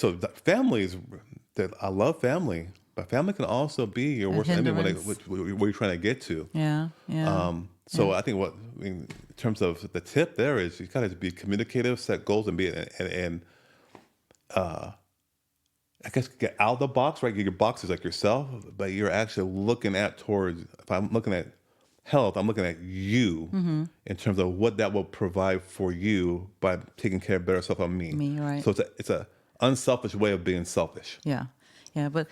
So the families, that I love family, but family can also be your A worst enemy hindrance. where you're trying to get to. Yeah, yeah, So yeah. I think in terms of the tip there is you gotta be communicative, set goals, and and I guess get out of the box, right? Your box is like yourself, but you're actually looking at towards. If I'm looking at health, I'm looking at you Mm-hmm. in terms of what that will provide for you by taking care of better self on me. Me, right? So it's a unselfish way of being selfish. Yeah, yeah. But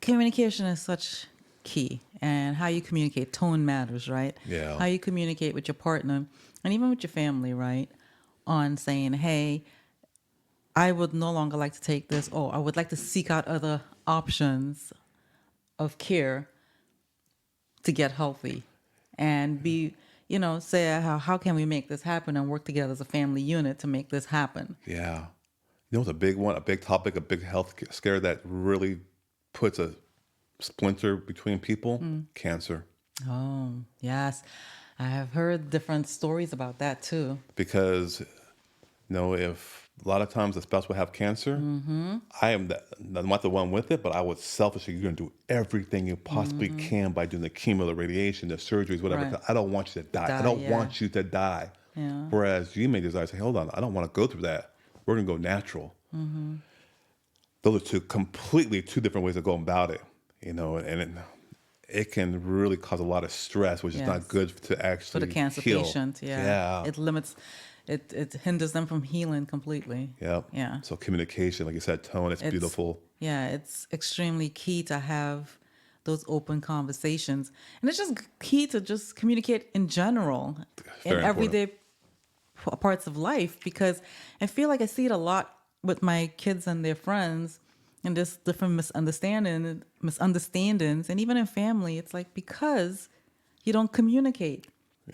communication is such key, and how you communicate, tone matters, right? Yeah. How you communicate with your partner, and even with your family, right? On saying, hey, I would no longer like to take this, or I would like to seek out other options of care to get healthy, and be, say how can we make this happen and work together as a family unit to make this happen. Yeah. You know, it's a big one, a big topic, a big health scare that really puts a splinter between people. Cancer. Oh, yes. I have heard different stories about that too. Because if a lot of times the spouse will have cancer, I am I'm not the one with it, but I would selfishly, you're going to do everything you possibly can by doing the chemo, the radiation, the surgeries, whatever. Right. 'Cause I don't want you to die. I Die, don't yeah. want you to die. Yeah. Whereas you may desire to say, hold on, I don't want to go through that. We're going to go natural. Those are completely two different ways of going about it, and it can really cause a lot of stress, which is not Yes. good to For actually the cancer heal. patient, yeah. Yeah. It hinders them from healing completely. Yep. Yeah. So communication, like you said, tone, it's It's beautiful. yeah, it's extremely key to have those open conversations. And it's just key to just communicate in general in Very important. everyday parts of life, because I feel like I see it a lot with my kids and their friends, and there's different misunderstandings, and even in family, it's like because you don't communicate.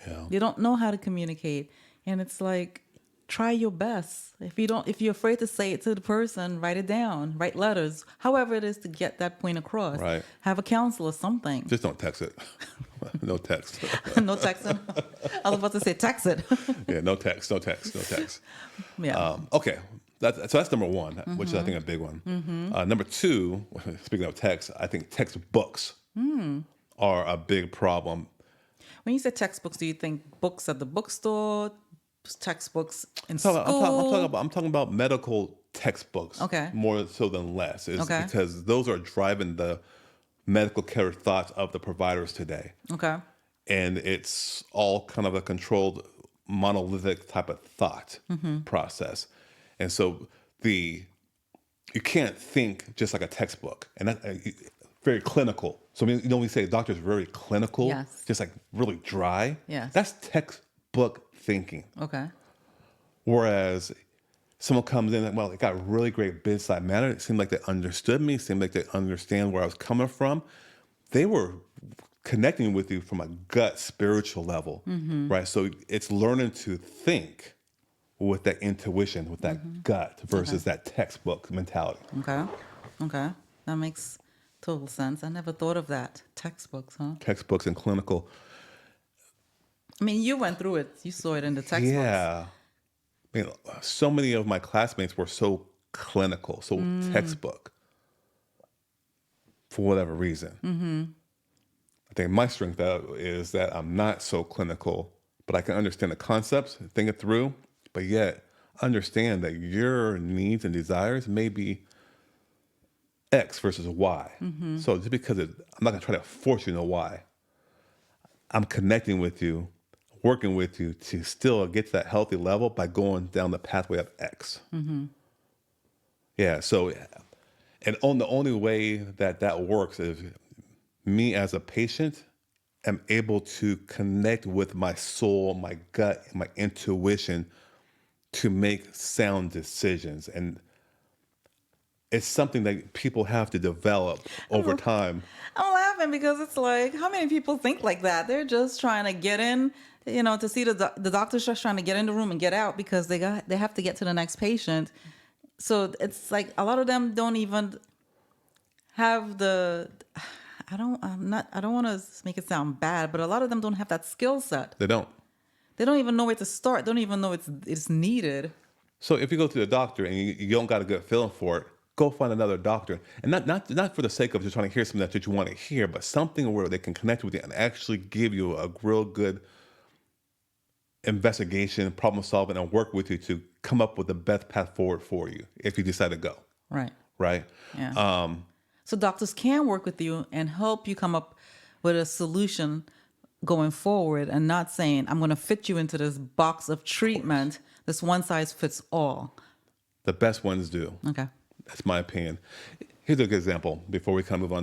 Yeah. You don't know how to communicate. And it's like, try your best. If you're afraid to say it to the person, write it down, write letters, however it is to get that point across. Right. Have a counselor, something. Just don't text it. No text. No texting. I was about to say text it. Yeah, no text, no text, no text. Yeah. Okay, so that's number one, which is I think a big one. Number two, speaking of text, I think textbooks are a big problem. When you say textbooks, do you think books at the bookstore, textbooks in So school? I'm talking about medical textbooks, Okay. more so than less, is Okay. because those are driving the medical care thoughts of the providers today. Okay. And it's all kind of a controlled monolithic type of thought process. And so you can't think just like a textbook, and that very clinical. So we say doctors are very clinical, Yes. just like really dry. Yes. That's textbook thinking. Okay. Whereas someone comes in and, well, they got really great bedside manner. It seemed like they understood me, seemed like they understand where I was coming from. They were connecting with you from a gut spiritual level, right? So it's learning to think with that intuition, with that gut versus that textbook mentality. Okay. Okay. That makes total sense. I never thought of that. Textbooks, huh? Textbooks and clinical. I mean, you went through it. You saw it in the textbooks. Yeah. So many of my classmates were so clinical, so textbook for whatever reason. I think my strength is that I'm not so clinical, but I can understand the concepts, think it through, but yet understand that your needs and desires may be X versus Y. So just because I'm not going to try to force you to know why. I'm connecting with you, working with you to still get to that healthy level by going down the pathway of X. Yeah. So, and the only way that works is me as a patient am able to connect with my soul, my gut, and my intuition to make sound decisions. And it's something that people have to develop over time. I'm laughing because it's like, how many people think like that? They're just trying to get in, to see the doctor's just trying to get in the room and get out because they have to get to the next patient. So it's like a lot of them don't even have I don't want to make it sound bad, but a lot of them don't have that skill set. They don't. They don't even know where to start. Don't even know it's needed. So if you go to the doctor and you don't got a good feeling for it, go find another doctor. And not for the sake of just trying to hear something that you want to hear, but something where they can connect with you and actually give you a real good investigation, problem solving, and work with you to come up with the best path forward for you if you decide to go. Right. Right. Yeah. Um, So doctors can work with you and help you come up with a solution going forward, and not saying, I'm going to fit you into this box of treatment, this one size fits all. the best ones do. Okay. That's my opinion. Here's a good example before we kind of move on.